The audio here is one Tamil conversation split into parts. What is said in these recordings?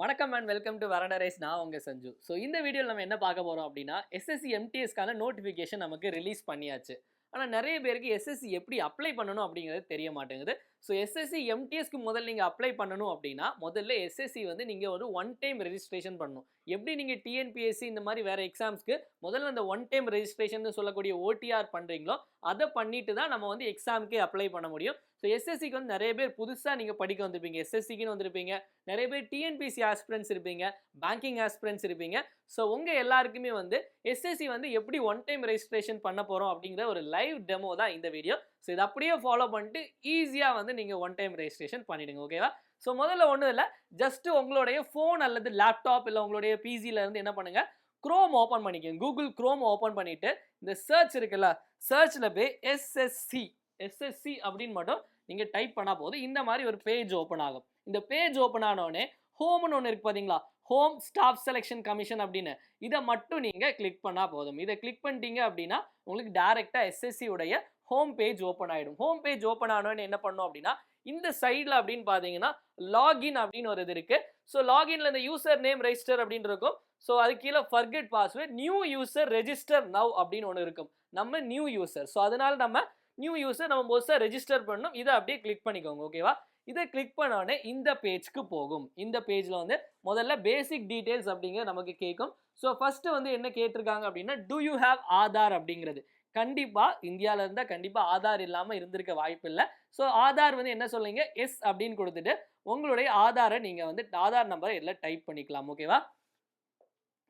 வணக்கம் அண்ட் வெல்கம் டு வரண்டா ரேஸ். நான் உங்க சஞ்சு. ஸோ இந்த வீடியோவில் நம்ம என்ன பார்க்க போகிறோம் அப்படின்னா எஸ்எஸ்சி எம்டிஎஸ்க்கான நோட்டிஃபிகேஷன் நமக்கு ரிலீஸ் பண்ணியாச்சு. ஆனால் நிறைய பேருக்கு எஸ்எஸ்சி எப்படி அப்ளை பண்ணணும் அப்படிங்கிறது தெரிய மாட்டேங்குது. ஸோ எஸ்எஸ்சி எம்டிஎஸ்க்கு முதல்ல நீங்கள் அப்ளை பண்ணணும் அப்படின்னா முதல்ல எஸ்எஸ்சி வந்து நீங்கள் ஒரு ஒன் டைம் ரெஜிஸ்ட்ரேஷன் பண்ணணும். எப்படி நீங்கள் டிஎன்பிஎஸ்சி இந்த மாதிரி வேறு எக்ஸாம்ஸ்க்கு முதல்ல அந்த ஒன் டைம் ரெஜிஸ்ட்ரேஷன் சொல்லக்கூடிய ஓடிஆர் பண்ணுறீங்களோ அதை பண்ணிட்டு தான் நம்ம வந்து எக்ஸாமுக்கே அப்ளை பண்ண முடியும். ஸோ எஸ்எஸ்சிக்கு வந்து நிறைய பேர் புதுசாக நீங்கள் படிக்க வந்திருப்பீங்க, எஸ்எஸ்சிக்குன்னு வந்திருப்பீங்க, நிறைய பேர் டிஎன்பிஎஸ்சி ஆஸ்பிரன்ஸ் இருப்பீங்க, பேங்கிங் ஆஸ்பிரன்ஸ் இருப்பீங்க. ஸோ உங்கள் எல்லாருக்குமே வந்து எஸ்எஸ்சி வந்து எப்படி ஒன் டைம் ரெஜிஸ்ட்ரேஷன் பண்ண போகிறோம் அப்படிங்கிற ஒரு லைவ் டெமோ தான் இந்த வீடியோ. ஸோ இதை அப்படியே ஃபாலோ பண்ணிட்டு ஈஸியாக வந்து நீங்கள் ஒன் டைம் ரெஜிஸ்ட்ரேஷன் பண்ணிவிடுங்க. ஓகேவா? ஸோ முதல்ல ஒன்றும் இல்லை, ஜஸ்ட்டு உங்களுடைய ஃபோன் அல்லது லேப்டாப் இல்லை உங்களுடைய பிசியில் இருந்து என்ன பண்ணுங்கள், குரோம் ஓப்பன் பண்ணிக்கோங்க. கூகுள் குரோம் ஓப்பன் பண்ணிவிட்டு இந்த சர்ச் இருக்குல்ல, சர்ச்சில் போய் எஸ்எஸ்சி அப்படின்னு மட்டும் நீங்கள் டைப் பண்ணால் போதும். இந்த மாதிரி ஒரு பேஜ் ஓப்பன் ஆகும். இந்த பேஜ் ஓப்பன் ஆனோடனே ஹோம்னு ஒன்று இருக்குது பார்த்தீங்களா, ஹோம் ஸ்டாஃப் செலெக்ஷன் கமிஷன் அப்படின்னு, இதை மட்டும் நீங்கள் கிளிக் பண்ணால் போதும். இதை கிளிக் பண்ணிட்டீங்க அப்படின்னா உங்களுக்கு டேரெக்டாக எஸ்எஸ்சி உடைய ஹோம் பேஜ் ஓப்பன் ஆகிடும். ஹோம் பேஜ் ஓப்பன் ஆனோன்னு என்ன பண்ணணும் அப்படின்னா இந்த சைடில் அப்படின்னு பார்த்தீங்கன்னா லாகின் அப்படின்னு ஒரு இது இருக்குது. ஸோ லாகின்ல இந்த யூசர் நேம் ரெஜிஸ்டர் அப்படின்னு இருக்கும். ஸோ அது கீழே forget password, new user register now அப்படின்னு ஒன்று இருக்கும். நம்ம நியூ யூசர், ஸோ அதனால நம்ம நியூ யூசர் நம்ம மோஸ்ட்டாக ரெஜிஸ்டர் பண்ணணும். இதை அப்படியே கிளிக் பண்ணிக்கோங்க. ஓகேவா? இதை கிளிக் பண்ணோடனே இந்த பேஜ்க்கு போகும். இந்த பேஜில் வந்து முதல்ல பேசிக் டீட்டெயில்ஸ் அப்படிங்கிற நமக்கு கேட்கும். ஸோ ஃபஸ்ட்டு வந்து என்ன கேட்டிருக்காங்க அப்படின்னா டூ யூ ஹேவ் ஆதார் அப்படிங்கிறது. கண்டிப்பாக இந்தியாவில் இருந்தால் கண்டிப்பாக ஆதார் இல்லாமல் இருந்திருக்க வாய்ப்பு இல்லை. ஸோ ஆதார் வந்து என்ன சொல்லுங்க, எஸ் அப்படின்னு கொடுத்துட்டு உங்களுடைய ஆதாரை நீங்கள் வந்து ஆதார் நம்பரை எல்லாம் டைப் பண்ணிக்கலாம். ஓகேவா?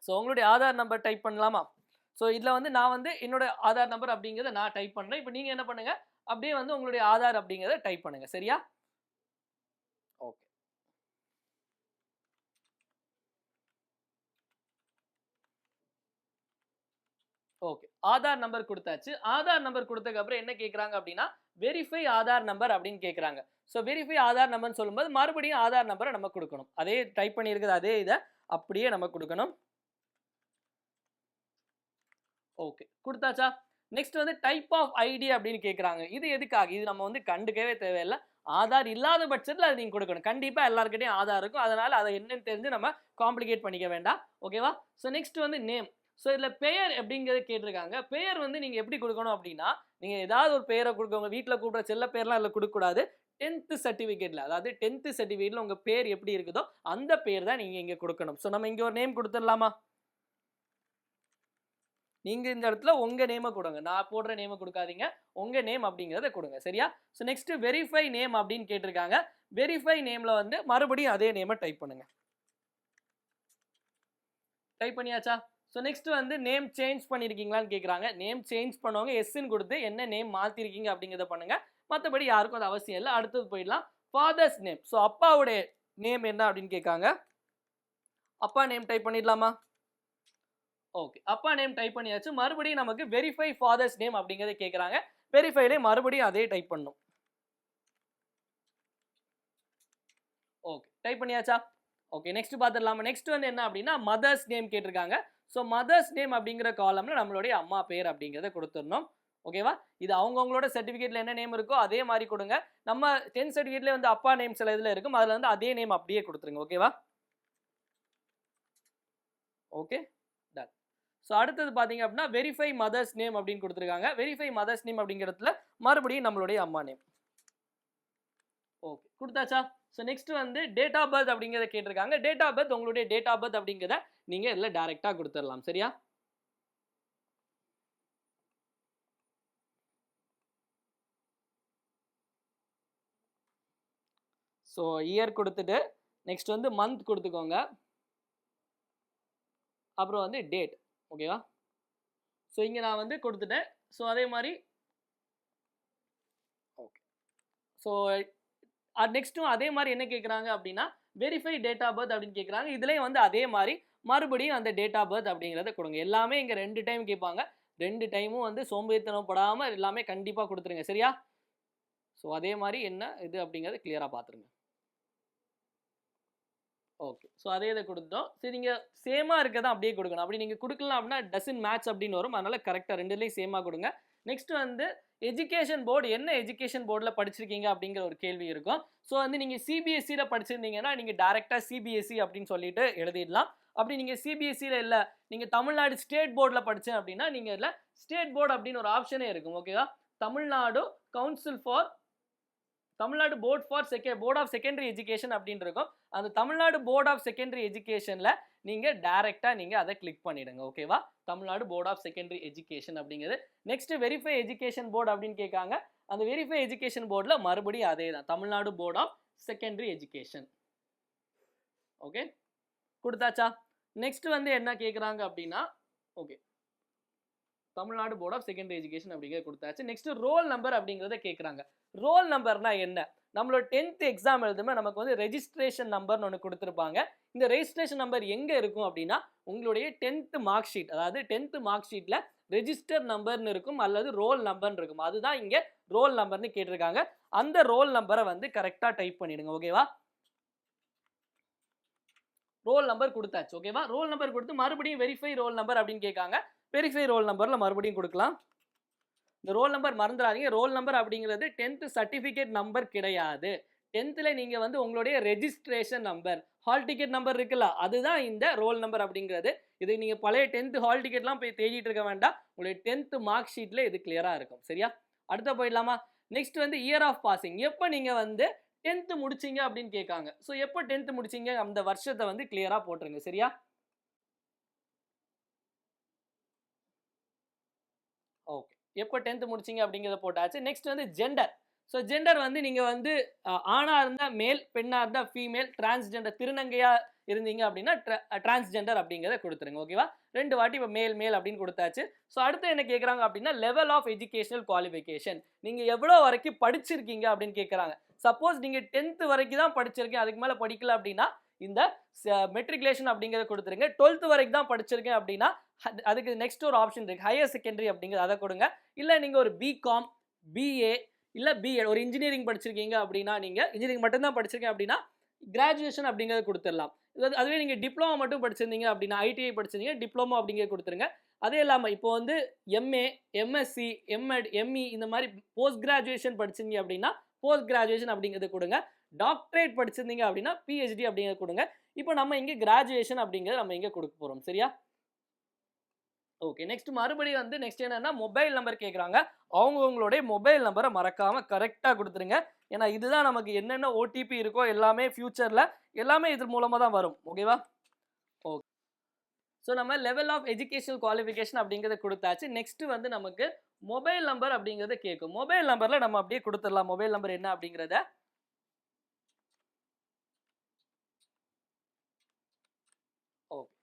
ஸோ உங்களுடைய ஆதார் நம்பர் டைப் பண்ணலாமா? ஸோ இதில் வந்து நான் வந்து என்னோட ஆதார் நம்பர் அப்படிங்கிறத நான் டைப் பண்ணுறேன். இப்போ நீங்கள் என்ன பண்ணுங்க, அப்படியே வந்து உங்களுடைய ஆதார் அப்படிங்கிறத டைப் பண்ணுங்க. சரியா? ஓகே. ஓகே, ஆதார் நம்பர் கொடுத்தாச்சு. ஆதார் நம்பர் கொடுத்ததுக்கு அப்புறம் என்ன கேட்குறாங்க அப்படின்னா வெரிஃபை ஆதார் நம்பர் அப்படின்னு கேட்குறாங்க. ஸோ வெரிஃபை ஆதார் நம்பர்னு சொல்லும்போது மறுபடியும் ஆதார் நம்பரை நம்ம கொடுக்கணும். அதே டைப் பண்ணியிருக்குது அதே இதை அப்படியே நம்ம கொடுக்கணும். ஓகே, கொடுத்தாச்சா? நெக்ஸ்ட் வந்து டைப் ஆஃப் ஐடி அப்படின்னு கேட்குறாங்க. இது எதுக்காக? இது நம்ம வந்து கண்டுக்கவே தேவையில்லை. ஆதார் இல்லாத பட்சத்தில் அது நீங்கள் கொடுக்கணும். கண்டிப்பாக எல்லாருக்கிட்டையும் ஆதார் இருக்கும். அதனால் அதை என்னன்னு தெரிஞ்சு நம்ம காம்ப்ளிகேட் பண்ணிக்க வேண்டாம். ஓகேவா? ஸோ நெக்ஸ்ட் வந்து நேம். ஸோ இதில் பெயர் அப்படிங்கிறது கேட்டிருக்காங்க. பெயர் வந்து நீங்கள் எப்படி கொடுக்கணும் அப்படின்னா நீங்கள் ஏதாவது ஒரு பெயரை கொடுக்கவங்க வீட்டில் கூப்பிட்ற செல்ல பேர்லாம் அதில் கொடுக்கக்கூடாது. 10th சர்டிஃபிகேட்டில், அதாவது 10th சர்டிஃபிகேட்டில் உங்கள் பேர் எப்படி இருக்குதோ அந்த பேர் தான் நீங்கள் இங்கே கொடுக்கணும். ஸோ நம்ம இங்கே ஒரு நேம் கொடுத்துடலாமா? நீங்கள் இந்த இடத்துல உங்கள் நேமை கொடுங்க, நான் போடுற நேமை கொடுக்காதீங்க, உங்கள் நேம் அப்படிங்கிறத கொடுங்க. சரியா? ஸோ நெக்ஸ்ட் வெரிஃபை நேம் அப்படின்னு கேட்டிருக்காங்க. வெரிஃபை நேமில் வந்து மறுபடியும் அதே நேமை டைப் பண்ணுங்க. டைப் பண்ணியாச்சா? ஸோ நெக்ஸ்ட் வந்து நேம் சேஞ்ச் பண்ணியிருக்கீங்களான்னு கேட்குறாங்க. நேம் சேஞ்ச் பண்ணவங்க எஸ்ன்னு கொடுத்து என்ன நேம் மாற்றிருக்கீங்க அப்படிங்கிறத பண்ணுங்க. மற்றபடி யாருக்கும் அது அவசியம் இல்லை. அடுத்தது போயிடலாம். Father's name. ஸோ அப்பாவுடைய நேம் என்ன அப்படின்னு கேட்காங்க. அப்பா நேம் டைப் பண்ணிடலாமா? ஓகே, அப்பா நேம் டைப் பண்ணியாச்சு. மறுபடியும் நமக்கு வெரிஃபை ஃபாதர்ஸ் நேம் அப்படிங்கிறத கேட்குறாங்க. வெரிஃபைலே மறுபடியும் அதே டைப் பண்ணும். ஓகே, டைப் பண்ணியாச்சா? ஓகே, நெக்ஸ்ட் பார்த்துடலாமா? நெக்ஸ்ட் வந்து என்ன அப்படின்னா மதர்ஸ் நேம் கேட்டிருக்காங்க. ஸோ மதர்ஸ் நேம் அப்படிங்கிற காலமில் நம்மளுடைய அம்மா பேர் அப்படிங்கிறத கொடுத்துடணும். ஓகேவா? இது அவங்கவுங்களோட சர்டிஃபிகேட்டில் என்ன நேம் இருக்கோ அதே மாதிரி கொடுங்க. நம்ம 10th சர்டிஃபிகேட்லேயே வந்து அப்பா நேம் சில இதில் இருக்கும், அதில் வந்து அதே நேம் அப்படியே கொடுத்துருங்க. ஓகேவா? Okay, ton. ஸோ அடுத்தது பார்த்தீங்க அப்படின்னா வெரிஃபை மதர்ஸ் நேம் அப்படின்னு கொடுத்துருக்காங்க. வெரிஃபை மதர்ஸ் நேம் அப்படிங்கிறதுல மறுபடியும் நம்மளுடைய அம்மா நேம். ஓகே, கொடுத்தாச்சா? ஸோ நெக்ஸ்ட் வந்து டேட் ஆஃப் பர்த் அப்படிங்கிறத கேட்டிருக்காங்க. டேட் ஆஃப் பர்த், உங்களுடைய டேட் ஆஃப் பர்த் அப்படிங்கிறத நீங்கள் இதில் டைரெக்டாக கொடுத்துடலாம். சரியா? ஸோ இயர் கொடுத்துட்டு நெக்ஸ்ட் வந்து மந்த் கொடுத்துக்கோங்க. அப்புறம் வந்து டேட். ஓகேவா? ஸோ இங்கே நான் வந்து கொடுத்துட்டேன். ஸோ அதே மாதிரி ஓகே. ஸோ நெக்ஸ்ட்டும் அதே மாதிரி என்ன கேட்குறாங்க அப்படின்னா வெரிஃபை டேட் ஆஃப் பர்த் அப்படின்னு கேட்குறாங்க. இதுலேயும் வந்து அதே மாதிரி மறுபடியும் அந்த டேட் ஆஃப் பர்த் அப்படிங்கிறத கொடுங்க. எல்லாமே இங்கே 2 டைம் கேட்பாங்க. 2 டைமும் வந்து சோம்பேறித்தனப்படாமல் எல்லாமே கண்டிப்பாக கொடுத்துருங்க. சரியா? ஸோ அதே மாதிரி என்ன இது அப்படிங்கிறத கிளியராக பார்த்துருங்க. ஓகே, ஸோ அதே இதை கொடுத்துட்டோம். சரி, நீங்கள் சேமாக இருக்க தான் அப்படியே கொடுக்கணும். அப்படி நீங்கள் கொடுக்கலாம் அப்படின்னா டசன் மேட்ச் அப்படின்னு வரும். அதனால் கரெக்டாக 2லேயும் சேமாக கொடுங்க. நெக்ஸ்ட் வந்து எஜுகேஷன் போர்டு, என்ன எஜுகேஷன் போர்டில் படிச்சிருக்கீங்க அப்படிங்கிற ஒரு கேள்வி இருக்கும். ஸோ வந்து நீங்கள் சிபிஎஸ்சியில் படிச்சிருந்தீங்கன்னா நீங்கள் டேரெக்டாக சிபிஎஸ்சி அப்படின்னு சொல்லிட்டு எழுதிடலாம். அப்படி நீங்கள் சிபிஎஸ்சியில் இல்லை, நீங்கள் தமிழ்நாடு ஸ்டேட் போர்டில் படித்தேன் அப்படின்னா நீங்கள் இதில் ஸ்டேட் போர்டு அப்படின்னு ஒரு ஆப்ஷனே இருக்கும். ஓகேவா? Tamil Nadu council for Tamil Nadu board of secondary education அப்படின்னு இருக்கும். அந்த தமிழ்நாடு போர்ட் ஆஃப் செகண்டரி எஜுகேஷனில் நீங்கள் டைரெக்டாக நீங்கள் அதை கிளிக் பண்ணிடுங்க. ஓகேவா? Tamil Nadu board of secondary education அப்படிங்கிறது. நெக்ஸ்ட் வெரிஃபை எஜுகேஷன் போர்டு அப்படின்னு கேட்காங்க. அந்த வெரிஃபை எஜுகேஷன் போர்டில் மறுபடியும் அதே தான், Tamil Nadu board of secondary education. Okay, கொடுத்தாச்சா? நெக்ஸ்ட் வந்து என்ன கேட்குறாங்க அப்படின்னா, okay, Tamil Nadu board of secondary education அப்படிங்கிறத கொடுத்தாச்சு. நெக்ஸ்ட் ரோல் நம்பர் அப்படிங்கிறத கேட்குறாங்க. ரோல் நம்பர்னா என்ன? நம்மளோட 10th எக்ஸாம் எழுதுமே நமக்கு வந்து ரெஜிஸ்ட்ரேஷன் நம்பர்னு ஒன்று கொடுத்துருப்பாங்க. இந்த ரெஜிஸ்ட்ரேஷன் நம்பர் எங்கே இருக்கும் அப்படின்னா உங்களுடைய 10th மார்க் ஷீட், அதாவது 10th மார்க் ஷீட்டில் ரெஜிஸ்டர் நம்பர்னு இருக்கும் அல்லது ரோல் நம்பர்னு இருக்கும். அதுதான் இங்கே ரோல் நம்பர்னு கேட்டிருக்காங்க. அந்த ரோல் நம்பரை வந்து கரெக்டாக டைப் பண்ணிடுங்க. ஓகேவா? ரோல் நம்பர் கொடுத்தாச்சு. ஓகேவா? ரோல் நம்பர் கொடுத்து மறுபடியும் வெரிஃபை ரோல் நம்பர் அப்படின்னு கேட்காங்க. வெரிஃபை ரோல் நம்பரில் மறுபடியும் கொடுக்கலாம். இந்த ரோல் நம்பர் மறந்துடாதீங்க. ரோல் நம்பர் அப்படிங்கிறது 10th சர்டிஃபிகேட் நம்பர் கிடையாது. 10th நீங்கள் வந்து உங்களுடைய registration number, hall ticket number இருக்குல்ல, அதுதான் இந்த ரோல் நம்பர் அப்படிங்கிறது. இது நீங்கள் பழைய 10th ஹால் டிக்கெட்லாம் போய் தேடிட்டு இருக்க வேண்டாம். உங்களுடைய 10th மார்க் ஷீட்டில் இது கிளியராக இருக்கும். சரியா? அடுத்த போயிடலாமா? நெக்ஸ்ட் வந்து இயர் ஆஃப் பாசிங். எப்போ நீங்கள் வந்து 10th முடிச்சிங்க அப்படின்னு கேட்காங்க. ஸோ எப்போ 10th முடிச்சிங்க அந்த வருஷத்தை வந்து கிளியராக போட்டுருங்க. சரியா? ஓகே, எப்போ 10th முடிச்சிங்க அப்படிங்கிறத போட்டாச்சு. நெக்ஸ்ட் வந்து ஜெண்டர். ஸோ ஜெண்டர் வந்து நீங்கள் வந்து ஆணாக இருந்தால் மேல், பெண்ணாக இருந்தால் ஃபீமேல், டிரான்ஸ்ஜெண்டர் திருநங்கையாக இருந்தீங்க அப்படின்னா டிரான்ஸ்ஜெண்டர் அப்படிங்கிறத கொடுத்துருங்க. ஓகேவா? 2 வாட்டி இப்போ மேல் மேல் அப்படின்னு கொடுத்தாச்சு. ஸோ அடுத்து என்ன கேட்குறாங்க அப்படின்னா லெவல் ஆஃப் எஜுகேஷனல் குவாலிஃபிகேஷன். நீங்கள் எவ்வளோ வரைக்கும் படிச்சிருக்கீங்க அப்படின்னு கேட்குறாங்க. சப்போஸ் நீங்கள் 10th வரைக்கும் தான் படிச்சிருக்கேன், அதுக்கு மேலே படிக்கல அப்படின்னா இந்த மெட்ரிகுலேஷன் அப்படிங்கிறத கொடுத்துருங்க. 12th வரைக்கும் தான் படிச்சிருக்கேன் அப்படின்னா அதுக்கு நெக்ஸ்ட் ஒரு ஆப்ஷன் இருக்குது, ஹையர் செகண்டரி அப்படிங்கிறது, அதை கொடுங்க. இல்லை நீங்கள் ஒரு பிகாம், பிஏ இல்லை பிஎட், ஒரு இன்ஜினியரிங் படிச்சிருக்கீங்க அப்படின்னா நீங்கள் இன்ஜினியரிங் மட்டும்தான் படிச்சிருக்கேன் அப்படின்னா கிராஜுவேஷன் அப்படிங்கிறத கொடுத்துடலாம். அதுவே நீங்கள் டிப்ளமோ மட்டும் படிச்சிருந்தீங்க அப்படின்னா ஐடிஐ படிச்சிருந்தீங்க டிப்ளமோ அப்படிங்கிறத கொடுத்துருங்க. அதே இல்லாமல் இப்போ வந்து எம்ஏ, எம்எஸ்சி, எம்எட், எம்இ இந்த மாதிரி போஸ்ட் கிராஜுவேஷன் படிச்சிருந்தீங்க அப்படின்னா போஸ்ட் கிராஜுவேஷன் அப்படிங்கிறது கொடுங்க. டாக்டரேட் படிச்சிருந்தீங்க அப்படின்னா பிஹெச்டி அப்படிங்கிறது கொடுங்க. இப்போ நம்ம இங்கே கிராஜுவேஷன் அப்படிங்கிறது நம்ம இங்கே கொடுக்க போகிறோம். சரியா? ஓகே, நெக்ஸ்ட் மறுபடியும் வந்து நெக்ஸ்ட் என்னன்னா மொபைல் நம்பர் கேட்குறாங்க. அவங்களுடைய மொபைல் நம்பரை மறக்காமல் கரெக்டாக கொடுத்துருங்க. ஏன்னா இதுதான் நமக்கு என்னென்ன ஓடிபி இருக்கோ எல்லாமே ஃபியூச்சரில் எல்லாமே இது மூலமாக தான் வரும். ஓகேவா? ஓகே, ஸோ நம்ம லெவல் ஆஃப் எஜுகேஷனல் குவாலிஃபிகேஷன் அப்படிங்கிறத கொடுத்தாச்சு. நெக்ஸ்ட் வந்து நமக்கு மொபைல் நம்பர் அப்படிங்கிறத கேட்கும். மொபைல் நம்பரில் நம்ம அப்படியே கொடுத்துடலாம். மொபைல் நம்பர் என்ன அப்படிங்கிறத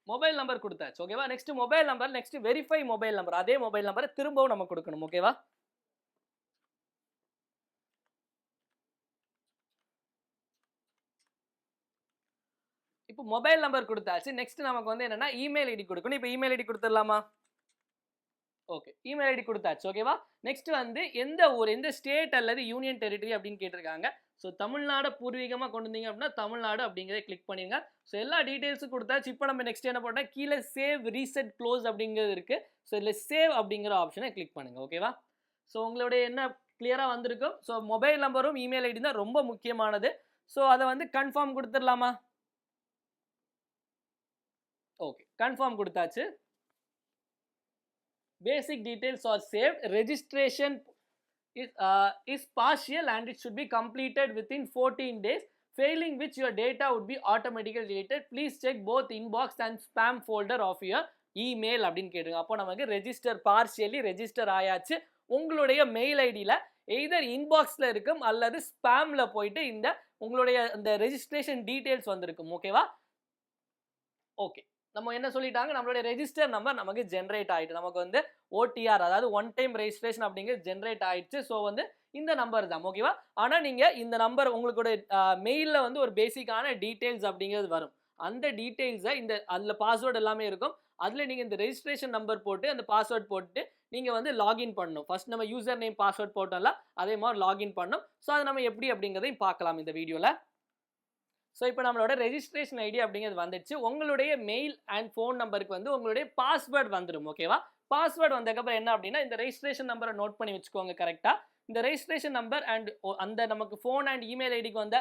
மொபைல் நம்பர் கொடுத்தாச்சு. ஓகேவா? Next mobile number, next verify mobile number. அதே மொபைல் நம்பரை திரும்பவும் நம்ம கொடுக்கணும். ஓகேவா? இப்போ மொபைல் நம்பர் கொடுத்தாச்சு. நெக்ஸ்ட் நமக்கு வந்து என்னன்னா இமெயில் ஐடி கொடுக்கணும். இப்போ இமெயில் ஐடி கொடுத்துடலாமா? ஓகே, இமெயில் ஐடி கொடுத்தாச்சு. ஓகேவா? நெக்ஸ்ட் வந்து எந்த ஊர், எந்த ஸ்டேட் அல்லது யூனியன் டெரிட்டரி அப்படின்னு கேட்டிருக்காங்க. ஸோ தமிழ்நாடு பூர்வீகமாக கொண்டு வந்தீங்க அப்படின்னா தமிழ்நாடு அப்படிங்கிறத கிளிக் பண்ணிடுங்க. ஸோ எல்லா டீட்டெயில்ஸும் கொடுத்தாச்சு. இப்போ நம்ம நெக்ஸ்ட் என்ன பண்ணால் கீழே சேவ், ரீசெட், க்ளோஸ் அப்படிங்கிறது இருக்குது. ஸோ இதில் சேவ் அப்படிங்கிற ஆப்ஷனை கிளிக் பண்ணுங்கள். ஓகேவா? ஸோ உங்களுடைய என்ன கிளியராக வந்திருக்கும். ஸோ மொபைல் நம்பரும் இமெயில் ஐடி தான் ரொம்ப முக்கியமானது. ஸோ அதை வந்து கன்ஃபார்ம் கொடுத்துடலாமா? ஓகே, கன்ஃபார்ம் கொடுத்தாச்சு. Basic details are saved. Registration is partial and it should be completed within 14 days. Failing which your data would be automatically deleted. Please check both inbox and spam folder of your email அப்படின்னு கேட்டுருங்க. அப்போ நமக்கு ரெஜிஸ்டர் பார்ஷியலி ரெஜிஸ்டர் ஆயாச்சு. உங்களுடைய மெயில் ஐடியில் எய்தர் இன்பாக்ஸில் இருக்கும் அல்லது ஸ்பேமில் போயிட்டு இந்த உங்களுடைய இந்த ரெஜிஸ்ட்ரேஷன் டீட்டெயில்ஸ் வந்திருக்கும். ஓகேவா? ஓகே, நம்ம என்ன சொல்லிட்டாங்க, நம்மளுடைய ரெஜிஸ்டர் நம்பர் நமக்கு ஜென்ரேட் ஆகிட்டு, நமக்கு வந்து ஓடிஆர் அதாவது ஒன் டைம் ரெஜிஸ்ட்ரேஷன் அப்படிங்கிறது ஜென்ரேட் ஆகிடுச்சு. ஸோ வந்து இந்த நம்பர் தான். ஓகேவா? ஆனால் நீங்கள் இந்த நம்பர் உங்களுடைய மெயிலில் வந்து ஒரு பேசிக்கான டீட்டெயில்ஸ் அப்படிங்கிறது வரும். அந்த டீட்டெயில்ஸை இந்த அதில் பாஸ்வேர்டு எல்லாமே இருக்கும். அதில் நீங்கள் இந்த ரெஜிஸ்ட்ரேஷன் நம்பர் போட்டு அந்த பாஸ்வேர்ட் போட்டு நீங்கள் வந்து லாகின் பண்ணணும். ஃபர்ஸ்ட் நம்ம யூசர் நேம் பாஸ்வேர்ட் போட்டோம்ல அதே மாதிரி லாகின் பண்ணணும். ஸோ அதை நம்ம எப்படி அப்படிங்கிறதையும் பார்க்கலாம் இந்த வீடியோவில். ஸோ இப்போ நம்மளோட ரெஜிஸ்ட்ரேஷன் ஐடி அப்படிங்கிறது வந்துடுச்சு. உங்களுடைய மெயில் அண்ட் ஃபோன் நம்பருக்கு வந்து உங்களுடைய பாஸ்வேர்டு வந்துடும். ஓகேவா? பாஸ்வேர்டு வந்ததுக்கப்புறம் என்ன அப்படின்னா இந்த ரெஜிஸ்ட்ரேஷன் நம்பரை நோட் பண்ணி வச்சுக்கோங்க கரெக்டாக. இந்த ரெஜிஸ்ட்ரேஷன் நம்பர் அண்ட் அந்த நமக்கு ஃபோன் அண்ட் இமெயில் ஐடிக்கு வந்த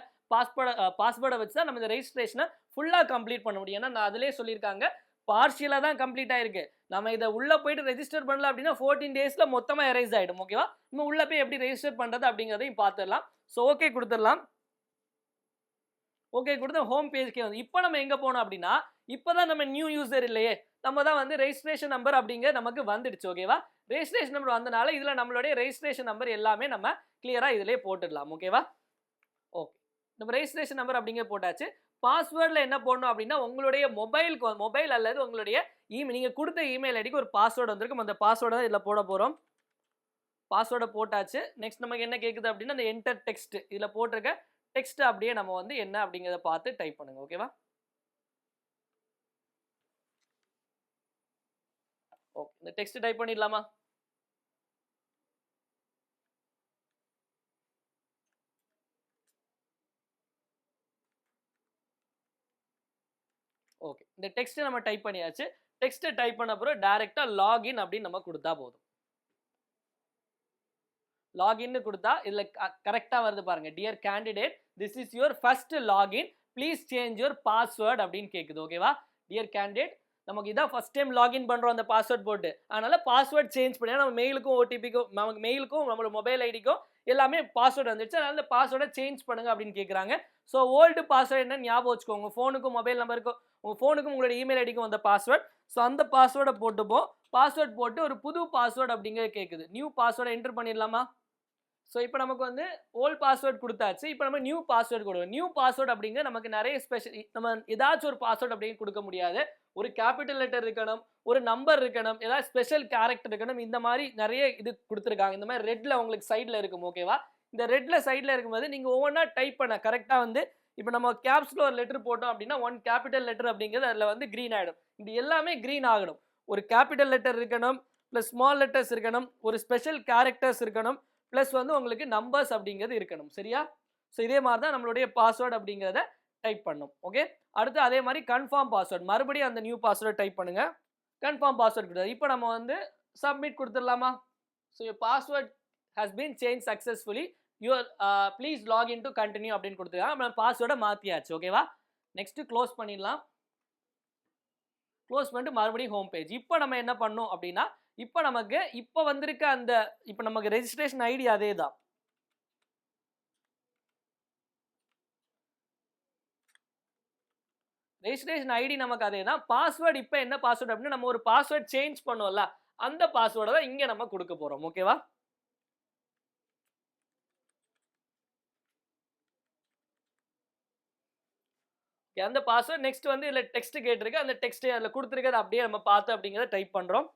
பாஸ்வேர்டை வச்சு தான் நம்ம இந்த ரெஜிஸ்ட்ரேஷனை ஃபுல்லாக கம்ப்ளீட் பண்ண முடியும். ஏன்னா நான் அதிலே சொல்லியிருக்காங்க பார்ஷியலாக தான் கம்ப்ளீட் ஆயிருக்கு. நம்ம இதை உள்ளே போயிட்டு ரெஜிஸ்டர் பண்ணல அப்படின்னா 14 டேஸில் மொத்தமாக எரேஸ் ஆகிடும். ஓகேவா? நம்ம உள்ளே போய் எப்படி ரெஜிஸ்டர் பண்ணுறது அப்படிங்கிறதையும் பார்த்துடலாம். ஸோ ஓகே கொடுத்துடலாம். ஓகே கொடுத்து ஹோம் பேஜ்க்கே வந்து இப்போ நம்ம எங்கே போனோம் அப்படின்னா இப்போ தான் நம்ம நியூ யூசர் இல்லையே, நம்ம தான் வந்து ரெஜிஸ்ட்ரேஷன் நம்பர் அப்படிங்கிற நமக்கு வந்துடுச்சு. ஓகேவா? ரெஜிஸ்ட்ரேஷன் நம்பர் வந்தனால இதில் நம்மளுடைய ரெஜிஸ்ட்ரேஷன் நம்பர் எல்லாமே நம்ம கிளியராக இதிலே போட்டுடலாம். ஓகேவா? ஓகே, நம்ம ரெஜிஸ்ட்ரேஷன் நம்பர் அப்படிங்கிற போட்டாச்சு. பாஸ்வேர்டில் என்ன போடணும் அப்படின்னா உங்களுடைய மொபைல் அல்லது உங்களுடைய நீங்கள் கொடுத்த இமெயில் ஐடிக்கு ஒரு பாஸ்வேர்டு வந்திருக்கும். அந்த பாஸ்வேர்டை தான் இதில் போட போகிறோம். பாஸ்வேர்டை போட்டாச்சு. நெக்ஸ்ட் நமக்கு என்ன கேட்குது அப்படின்னா இந்த என்டர் டெக்ஸ்ட் இதில் போட்டிருக்க டெக்ஸ்ட் அப்படியே நம்ம வந்து என்ன அப்படிங்கிறத பார்த்து டைப் பண்ணுங்க. ஓகேவா? ஓகே, இந்த டெக்ஸ்ட் டைப் பண்ணிடலாமா? ஓகே, இந்த டெக்ஸ்ட் நம்ம டைப் பண்ணியாச்சு. டெக்ஸ்ட் டைப் பண்ண அப்புறம் டைரக்டா லாகின் அப்படின்னு நம்ம கொடுத்தா போதும். லாகின் கொடுத்தா இதுல கரெக்டா வருது பாருங்க. Dear candidate, this is your first login, please change your password அப்படின்னு கேட்குது. ஓகேவா? டியர் கேண்டிடேட், நமக்கு இதான் ஃபர்ஸ்ட் டைம் லாகின் பண்றோம் அந்த பாஸ்வேர்ட் போட்டு, அதனால பாஸ்வேர்ட் சேஞ்ச் பண்ணி நம்ம மெயிலுக்கும் ஓடிபிக்கும் நமக்கு மெயிலுக்கும் நம்மளோட மொபைல் ஐடிக்கும் எல்லாமே பாஸ்வேர்டு வந்துடுச்சு. அதனால அந்த பாஸ்வேர்டை சேஞ்ச் பண்ணுங்க அப்படின்னு கேட்குறாங்க. ஸோ ஓல்டு பாஸ்வேர்டு என்ன ஞாபகம் வச்சுக்கோங்க. உங்கள் ஃபோனுக்கும் மொபைல் நம்பருக்கும் உங்கள் ஃபோனுக்கும் உங்களோட இமெயில் ஐடிக்கும் வந்த பாஸ்வேர்ட். ஸோ அந்த பாஸ்வேர்டை போட்டுப்போம். பாஸ்வேர்ட் போட்டு ஒரு புது பாஸ்வேர்டு அப்படிங்கிறது கேட்குது. நியூ பாஸ்வேர்டை என்டர் பண்ணிடலாமா? ஸோ இப்போ நமக்கு வந்து ஓல்ட் பாஸ்வேர்ட் கொடுத்தாச்சு. இப்போ நம்ம நியூ பாஸ்வேர்டு கொடுக்கணும். நியூ பாஸ்வேர்டு அப்படிங்க நமக்கு நிறைய ஸ்பெஷல், நம்ம ஏதாச்சும் ஒரு பாஸ்வேர்டு அப்படிங்க கொடுக்க முடியாது. ஒரு கேபிட்டல் லெட்டர் இருக்கணும், ஒரு நம்பர் இருக்கணும், ஏதாவது ஸ்பெஷல் கேரக்டர் இருக்கணும். இந்த மாதிரி நிறைய இது கொடுத்துருக்காங்க. இந்த மாதிரி ரெட்டில் உங்களுக்கு சைடில் இருக்கும். ஓகேவா? இந்த ரெட்டில் சைடில் இருக்கும்போது நீங்கள் ஒவ்வொன்றா டைப் பண்ண கரெக்டாக வந்து இப்போ நம்ம கேப்ஸில் ஒரு லெட்டர் போட்டோம் அப்படின்னா 1 கேபிட்டல் லெட்டர் அப்படிங்கிறது அதில் வந்து க்ரீன் ஆகிடும். இது எல்லாமே க்ரீன் ஆகணும். ஒரு கேபிட்டல் லெட்டர் இருக்கணும், ப்ளஸ் ஸ்மால் லெட்டர்ஸ் இருக்கணும், ஒரு ஸ்பெஷல் கேரக்டர்ஸ் இருக்கணும், ப்ளஸ் வந்து உங்களுக்கு நம்பர்ஸ் அப்படிங்கிறது இருக்கணும். சரியா? ஸோ இதே மாதிரி தான் நம்மளுடைய பாஸ்வேர்டு அப்படிங்கிறத டைப் பண்ணும். ஓகே, அடுத்து அதே மாதிரி கன்ஃபார்ம் பாஸ்வேர்டு, மறுபடியும் அந்த நியூ பாஸ்வேர்டு டைப் பண்ணுங்க. கன்ஃபார்ம் பாஸ்வேர்டு கொடுத்தா இப்போ நம்ம வந்து சப்மிட் கொடுத்துடலாமா? So your password has been change successfully, your please login to continue அப்படின்னு கொடுத்துருக்காங்க. நம்ம பாஸ்வேர்டை மாற்றியாச்சு. ஓகேவா? நெக்ஸ்ட்டு க்ளோஸ் பண்ணிடலாம். க்ளோஸ் பண்ணிட்டு மறுபடியும் ஹோம் பேஜ். இப்போ நம்ம என்ன பண்ணோம் அப்படின்னா இப்போ நமக்கு இப்போ வந்திருக்க அந்த இப்போ நமக்கு ரெஜிஸ்ட்ரேஷன் ஐடி அதே தான். ரெஜிஸ்ட்ரேஷன் ஐடி நமக்கு அதே தான். பாஸ்வேர்டு இப்போ என்ன பாஸ்வேர்டு அப்படின்னா நம்ம ஒரு பாஸ்வேர்டு சேஞ்ச் பண்ணுவோம்ல, அந்த பாஸ்வேர்டை தான் இங்கே நம்ம கொடுக்க போகிறோம். ஓகேவா? அந்த பாஸ்வேர்ட் நெக்ஸ்ட் வந்து இதில் டெக்ஸ்ட் கேட்டிருக்கு. அந்த டெக்ஸ்ட் அதில் கொடுத்துருக்கிறது அப்படியே நம்ம பார்த்து அப்படிங்கிறத டைப் பண்ணுறோம்.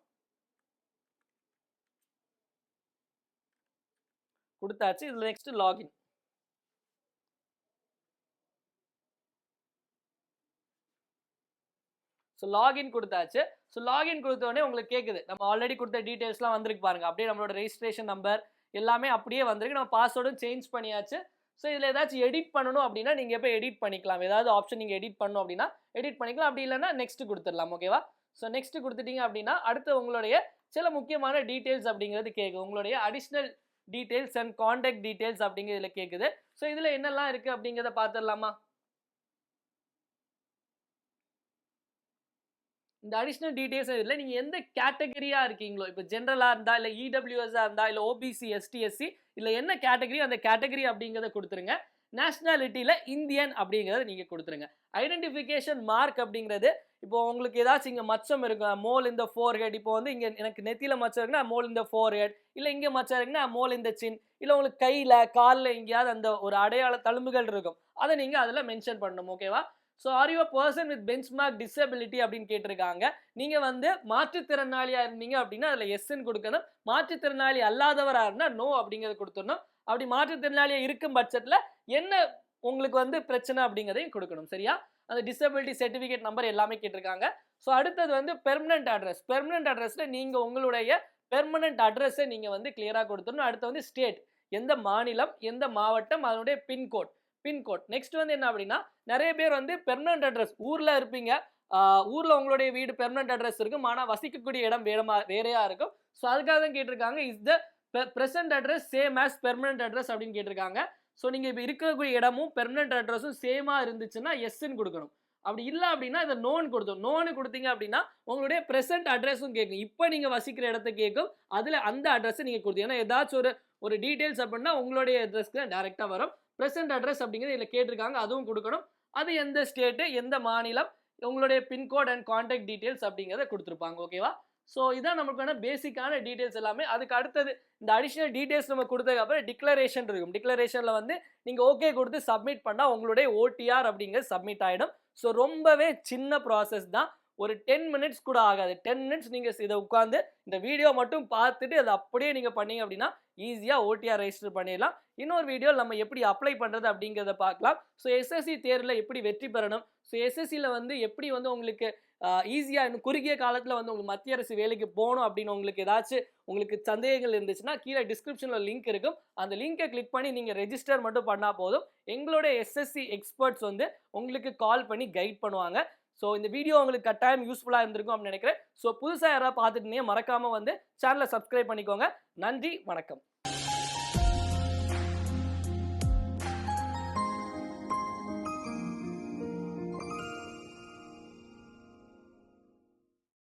கொடுத்தாச்சு. இதில் நெக்ஸ்ட் லாகின். ஸோ லாகின் கொடுத்தாச்சு. ஸோ லாகின் கொடுத்தோடனே உங்களுக்கு கேட்குது நம்ம ஆல்ரெடி கொடுத்த டீட்டெயில்ஸ்லாம் வந்திருக்கு பாருங்க. அப்படியே நம்மளோட ரெஜிஸ்ட்ரேஷன் நம்பர் எல்லாமே அப்படியே வந்திருக்கு. நம்ம பாஸ்வேர்டும் சேஞ்ச் பண்ணியாச்சு. ஸோ இதில் ஏதாச்சும் எடிட் பண்ணணும் அப்படின்னா நீங்கள் எப்போ எடிட் பண்ணிக்கலாம். ஏதாவது ஆப்ஷன் நீங்கள் எடிட் பண்ணணும் அப்படின்னா எடிட் பண்ணிக்கலாம். அப்படி இல்லைன்னா நெக்ஸ்ட் கொடுத்துடலாம். ஓகேவா? ஸோ நெக்ஸ்ட் கொடுத்துட்டீங்க அப்படின்னா அடுத்து உங்களுடைய சில முக்கியமான டீட்டெயில்ஸ் அப்படிங்கிறது கேட்குது. உங்களுடைய additional details and contact details அப்படிங்கிறதுல கேட்குது. ஸோ இதில் என்னெல்லாம் இருக்குது அப்படிங்கிறத பார்த்துடலாமா? இந்த அடிஷ்னல் டீட்டெயில்ஸ் இதில் நீங்கள் எந்த கேட்டகரியாக இருக்கீங்களோ, இப்போ ஜென்ரலாக இருந்தால் இல்லை இடபிள்யூஎஸ்ஸாக இருந்தால் இல்லை ஓபிசி எஸ்டிஎஸ்சி இல்லை என்ன கேட்டகரி அந்த கேட்டகரி அப்படிங்கிறத கொடுத்துருங்க. நேஷ்னாலிட்டியில் இந்தியன் அப்படிங்கிறத நீங்கள் கொடுத்துருங்க. ஐடென்டிஃபிகேஷன் மார்க் அப்படிங்கிறது இப்போ உங்களுக்கு ஏதாச்சும் இங்கே மச்சம் இருக்கும், மோல் இந்த ஃபோர்ஹெட். இப்போ வந்து இங்கே எனக்கு நெத்தியில் மச்சம் இருக்குன்னா மோல் இந்த ஃபோர்ஹெட், இல்லை இங்கே மச்சம் இருக்குன்னா மோல் இந்த சின், இல்லை உங்களுக்கு கையில் காலில் எங்கேயாவது அந்த ஒரு அடையாள தழும்புகள் இருக்கும், அதை நீங்கள் அதில் மென்ஷன் பண்ணணும். ஓகேவா? So are you person with benchmark disability அப்படின்னு கேட்டிருக்காங்க. நீங்கள் வந்து மாற்றுத்திறனாளியாக இருந்தீங்க அப்படின்னா அதில் எஸ்ன்னு கொடுக்கணும். மாற்றுத்திறனாளி அல்லாதவராக இருந்தால் நோ அப்படிங்கிறத கொடுத்துடணும். அப்படி மாற்றுத்திறனாளியாக இருக்கும் பட்சத்தில் என்ன உங்களுக்கு வந்து பிரச்சனை அப்படிங்கிறதையும் கொடுக்கணும். சரியா? அந்த டிசபிலிட்டி சர்டிஃபிகேட் நம்பர் எல்லாமே கேட்டிருக்காங்க. ஸோ அடுத்தது வந்து பெர்மனன்ட் அட்ரஸ். பெர்மனன்ட் அட்ரஸில் நீங்கள் உங்களுடைய பெர்மனன்ட் அட்ரஸை நீங்கள் வந்து கிளியராக கொடுத்துடணும். அடுத்து வந்து ஸ்டேட், எந்த மாநிலம், எந்த மாவட்டம், அதனுடைய பின்கோட். பின்கோட். நெக்ஸ்ட் வந்து என்ன அப்படின்னா நிறைய பேர் வந்து பெர்மனன்ட் அட்ரஸ் ஊர்ல இருப்பீங்க, ஊர்ல உங்களுடைய வீடு பெர்மனன்ட் அட்ரஸ் இருக்கும், ஆனால் வசிக்கக்கூடிய இடம் வேறையா இருக்கும். ஸோ அதுக்காக தான் கேட்டிருக்காங்க, is the present address same as permanent address அப்படின்னு கேட்டிருக்காங்க. ஸோ நீங்கள் இப்போ இருக்கக்கூடிய இடமும் பெர்மனன்ட் அட்ரஸும் சேமாக இருந்துச்சுன்னா எஸ்ன்னு கொடுக்கணும். அப்படி இல்லை அப்படின்னா இதை நோன் கொடுத்தோம். நோன்னு கொடுத்தீங்க அப்படின்னா உங்களுடைய ப்ரெசென்ட் அட்ரஸும் கேட்கும், இப்போ நீங்கள் வசிக்கிற இடத்த கேட்கும், அதில் அந்த அட்ரஸை நீங்கள் கொடுத்தீங்க. ஏன்னா ஏதாச்சும் ஒரு டீட்டெயில்ஸ் அப்படின்னா உங்களுடைய அட்ரஸ்க்கு தான் டேரெக்டாக வரும். ப்ரெசென்ட் அட்ரஸ் அப்படிங்கிறது இதில் கேட்டிருக்காங்க, அதுவும் கொடுக்கணும். அது எந்த ஸ்டேட்டு, எந்த மாநிலம், உங்களுடைய பின்கோட் அண்ட் கான்டாக்ட் டீட்டெயில்ஸ் அப்படிங்கிறத கொடுத்துருப்பாங்க. ஓகேவா? ஸோ இதான் நமக்கான பேசிக்கான டீட்டெயில்ஸ் எல்லாமே. அதுக்கு அடுத்தது இந்த அடிஷ்னல் டீட்டெயில்ஸ் நம்ம கொடுத்ததுக்கப்புறம் டிக்ளரேஷன் இருக்கும். டிக்ளரேஷனில் வந்து நீங்கள் ஓகே கொடுத்து சப்மிட் பண்ணால் உங்களுடைய ஓடிஆர் அப்படிங்கிறது சப்மிட் ஆகிடும். ஸோ ரொம்பவே சின்ன ப்ராசஸ் தான், ஒரு 10 மினிட்ஸ் கூட ஆகாது. 10 மினிட்ஸ் நீங்கள் இதை உட்காந்து இந்த வீடியோ மட்டும் பார்த்துட்டு அதை அப்படியே நீங்கள் பண்ணீங்க அப்படின்னா ஈஸியாக ஓடிஆர் ரெஜிஸ்டர் பண்ணிடலாம். இன்னொரு வீடியோ நம்ம எப்படி அப்ளை பண்ணுறது அப்படிங்கிறத பார்க்கலாம். ஸோ எஸ்எஸ்சி தேர்வில் எப்படி வெற்றி பெறணும், ஸோ எஸ்எஸ்சியில் வந்து எப்படி வந்து உங்களுக்கு ஈஸியாக இன்னும் குறுகிய காலத்தில் வந்து உங்களுக்கு மத்திய அரசு வேலைக்கு போகணும் அப்படின்னு உங்களுக்கு ஏதாச்சும் உங்களுக்கு சந்தேகங்கள் இருந்துச்சுன்னா கீழே டிஸ்கிரிப்ஷனில் லிங்க் இருக்கும், அந்த லிங்கை கிளிக் பண்ணி நீங்கள் ரெஜிஸ்டர் மட்டும் பண்ணால் போதும். எங்களுடைய எஸ்எஸ்சி எக்ஸ்பர்ட்ஸ் வந்து உங்களுக்கு கால் பண்ணி கைட் பண்ணுவாங்க. ஸோ இந்த வீடியோ உங்களுக்கு கட்டாயம் யூஸ்ஃபுல்லாக இருந்திருக்கும் அப்படின்னு நினைக்கிறேன். ஸோ புதுசாக யாராவது பார்த்துட்டு மறக்காமல் வந்து சேனலை சப்ஸ்கிரைப் பண்ணிக்கோங்க. நன்றி, வணக்கம்.